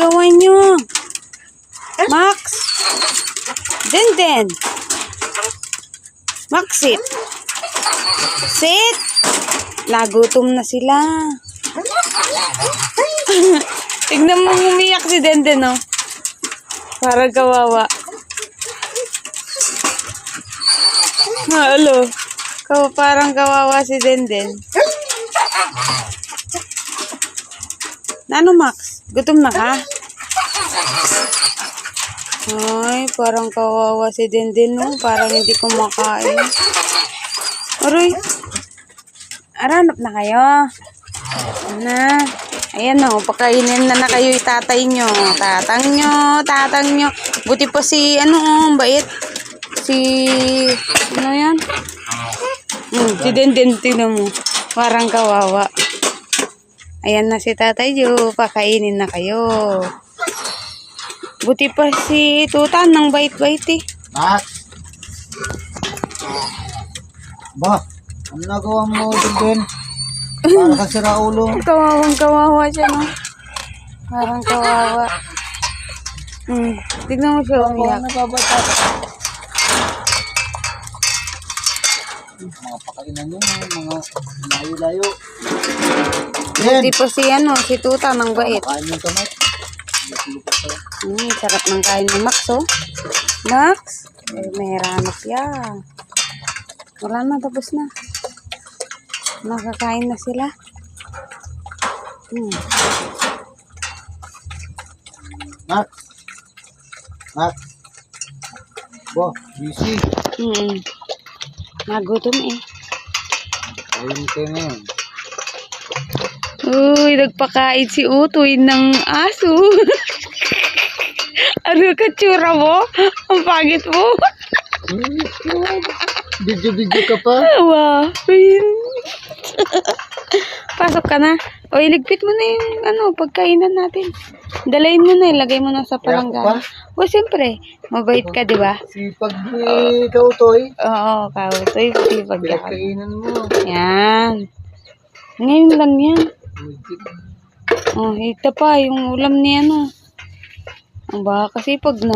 ginagawa nyo? Max? Den. Max, sit. Sit. Lagutom na sila. Tignan mo, umiyak si Den, oh. Para kawawa. Halo. Parang kawawa si Den. Ano, Max? Gutom na ka? Ay, parang kawawa si Den, no? Parang hindi kumakain. Aroy. Aranap na kayo. Na. Ayan, no. Pakainin na kayo itatay nyo. Tatang nyo. Buti pa si, bait. Ano yan? Si Den, tignan mo. Parang kawawa. Ayan na si Tatay Jo, pakainin na kayo. Buti pa si Tutan ng bait-bait eh. Max! Ba, ano nagawa mo din? Para sa sira ulo. Kawawang kawawa siya, no? Parang kawawa. Tignan mo siya umiyak. Mga pakainan nyo, mga layo-layo. Buti pa si Tutan ng bait. Kain mo kamay. Sarap ng kain ni Max, oh. Max? May ranap yan. Wala na, tapos na. Nakakain na sila. Max! Bo, busy. Nagutom eh. Ayun kayo na yun. Uy, nagpakain si Utoy ng aso. Ano ka tsura mo? Ang pangit mo. Video ka pa? Wow. Pasok ka na. O, iligpit mo na yung pagkainan natin. Dalayin mo na, ilagay mo na sa palanggana. O, siyempre, mabait ka, di ba? Sipag ni Kautoy. Oo, Kautoy, sipag ka. Pinagkainan mo. Yan. Ngayon lang yan. Oh, ito pa, yung ulam ni Ang baka kasi pag na.